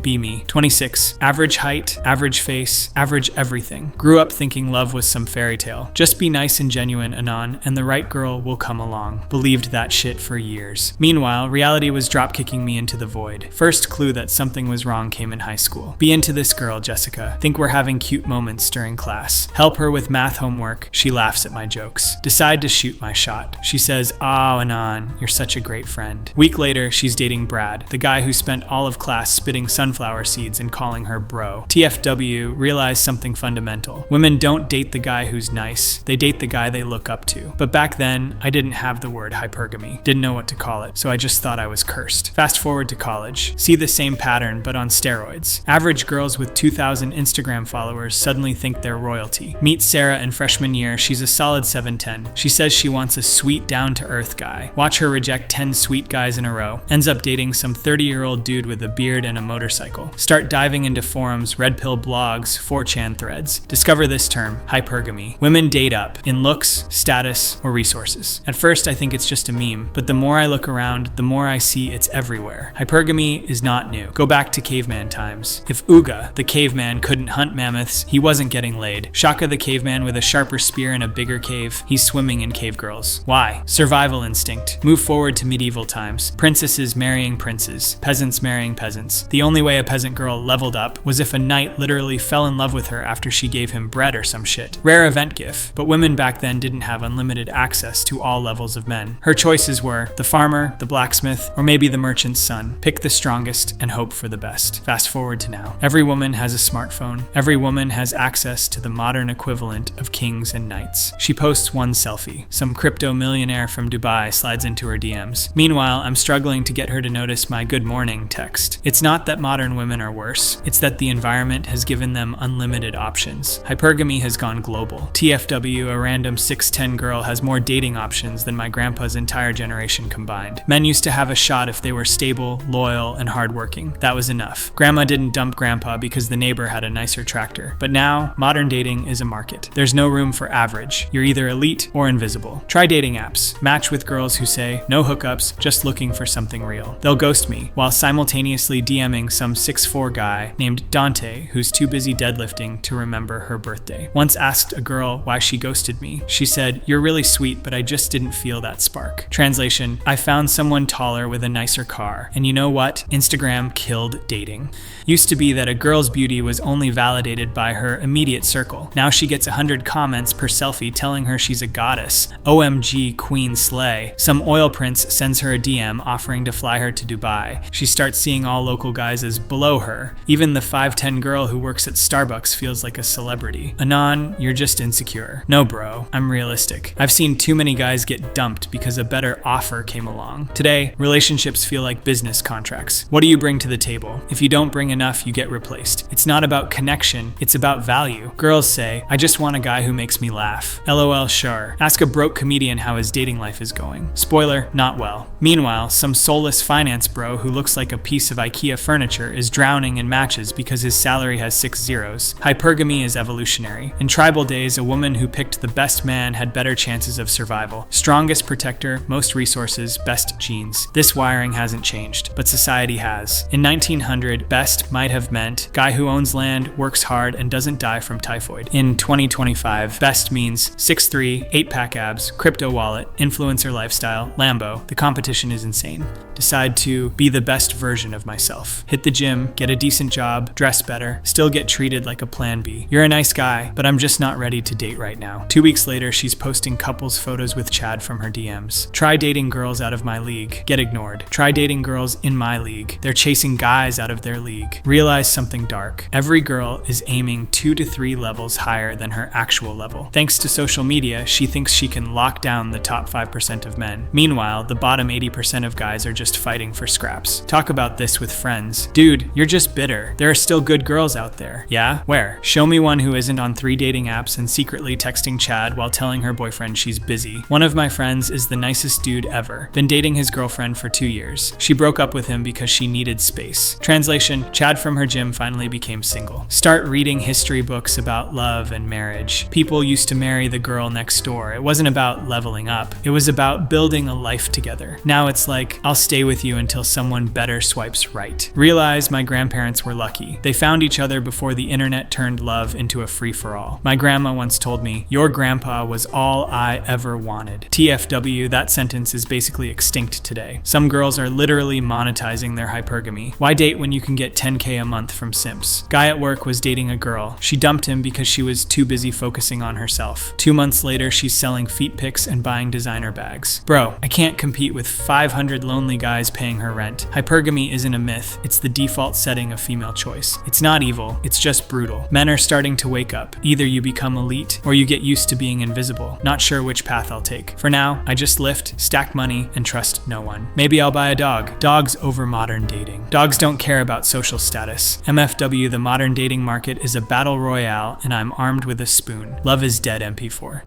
be me. 26. Average height, average face, average everything. Grew up thinking love was some fairy tale. Just be nice and genuine, Anon, and the right girl will come along. Believed that shit for years. Meanwhile, reality was drop-kicking me into the void. First clue that something was wrong came in high school. Be into this girl, Jessica. Think we're having cute moments during class. Help her with math homework. She laughs at my jokes. Decide to shoot my shot. She says, "Oh, Anon, you're such a great friend." Week later, she's dating Brad, the guy who spent all of class spitting sunflower seeds and calling her bro. TFW, realized something fundamental. Women don't date the guy who's nice. They date the guy they look up to. But back then, I didn't have the word hypergamy. Didn't know what to call it, so I just thought I was cursed. Fast forward to college. See the same pattern, but on steroids. Average girls with 2,000 Instagram followers suddenly think they're royalty. Meet Sarah in freshman year. She's a solid 7'10". She says she wants a sweet, down-to-earth guy. Watch her reject 10 sweet guys in a row. Ends up dating some 30-year-old dude with a beard and a motorcycle. Start diving into forums, red pill blogs, 4chan threads. Discover this term, hypergamy. Women date up, in looks, status, or resources. At first, I think it's just a meme, but the more I look around, the more I see it's everywhere. Hypergamy is not new. Go back to caveman times. If Uga, the caveman, couldn't hunt mammoths, he wasn't getting laid. Shaka, the caveman with a sharper spear in a bigger cave, he's swimming in cave girls. Why? Survival instinct. Move forward to medieval times. Princesses marrying princes. Peasants marrying peasants. The only way a peasant girl leveled up was if a knight literally fell in love with her after she gave him bread or some shit. Rare event gif, but women back then didn't have unlimited access to all levels of men. Her choices were the farmer, the blacksmith, or maybe the merchant's son. Pick the strongest and hope for the best. Fast forward to now. Every woman has a smartphone. Every woman has access to the modern equivalent of kings and knights. She posts one selfie. Some crypto millionaire from Dubai slides into her DMs. Meanwhile, I'm struggling to get her to notice my good morning text. It's not that modern women are worse. It's that the environment has given them unlimited options. Hypergamy has gone global. TFW, a random 6'10" girl, has more dating options than my grandpa's entire generation combined. Men used to have a shot if they were stable, loyal, and hardworking. That was enough. Grandma didn't dump grandpa because the neighbor had a nicer tractor. But now, modern dating is a market. There's no room for average. You're either elite or invisible. Try dating apps. Match with girls who say, no hookups, just looking for something real. They'll ghost me, while simultaneously DMing some 6'4" guy named Dante who's too busy deadlifting to remember her birthday. Once asked a girl why she ghosted me. She said, "You're really sweet, but I just didn't feel that spark." Translation, I found someone taller with a nicer car. And you know what? Instagram killed dating. Used to be that a girl's beauty was only validated by her immediate circle. Now she gets 100 comments per selfie telling her she's a goddess. OMG queen slay. Some oil prince sends her a DM offering to fly her to Dubai. She starts seeing all local guys as below her. Even the 5'10" girl who works at Starbucks feels like a celebrity. Anon, you're just insecure. No bro, I'm realistic. I've seen too many guys get dumped because a better offer came along. Today, relationships feel like business contracts. What do you bring to the table? If you don't bring enough, you get replaced. It's not about connection, it's about value. Girls say, I just want a guy who makes me laugh. LOL, sure. Ask a broke comedian how his dating life is going. Spoiler, not well. Meanwhile, some soulless finance bro who looks like a piece of IKEA furniture is drowning in matches because his salary has 6 zeros. Hypergamy is evolutionary. In tribal days, a woman who picked the best man had better chances of survival. Strongest protector, most resources, best genes. This wiring hasn't changed, but society has. In 1900, best might have meant guy who owns land, works hard, and doesn't die from typhoid. In 2025, best means 6'3", 8-pack abs, crypto wallet, influencer lifestyle, Lambo. The competition is insane. Decide to be the best version of myself. Hit the gym, get a decent job, dress better, still get treated like a plan B. You're a nice guy, but I'm just not ready to date right now. 2 weeks later, she's posting couples photos with Chad from her DMs. Try dating girls out of my league. Get ignored. Try dating girls in my league. They're chasing guys out of their league. Realize something dark. Every girl is aiming 2 to 3 levels higher than her actual level. Thanks to social media, she thinks she can lock down the top 5% of men. Meanwhile, the bottom 80% of guys are just fighting for scraps. Talk about this with friends. Dude, you're just bitter. There are still good girls out there. Yeah? Where? Show me one who isn't on 3 dating apps and secretly texting Chad while telling her boyfriend she's busy. One of my friends is the nicest dude ever. Been dating his girlfriend for 2 years. She broke up with him because she needed space. Translation, Chad from her gym finally became single. Start reading history books about love and marriage. People used to marry the girl next door. It wasn't about leveling up. It was about building a life together. Now it's like, I'll stay stay with you until someone better swipes right. Realize my grandparents were lucky. They found each other before the internet turned love into a free-for-all. My grandma once told me, "Your grandpa was all I ever wanted." TFW, that sentence is basically extinct today. Some girls are literally monetizing their hypergamy. Why date when you can get 10K a month from simps? Guy at work was dating a girl. She dumped him because she was too busy focusing on herself. 2 months later, she's selling feet pics and buying designer bags. Bro, I can't compete with 500 lonely guys paying her rent. Hypergamy isn't a myth. It's the default setting of female choice. It's not evil. It's just brutal. Men are starting to wake up. Either you become elite or you get used to being invisible. Not sure which path I'll take. For now, I just lift, stack money, and trust no one. Maybe I'll buy a dog. Dogs over modern dating. Dogs don't care about social status. MFW, the modern dating market is a battle royale, and I'm armed with a spoon. Love is dead, MP4.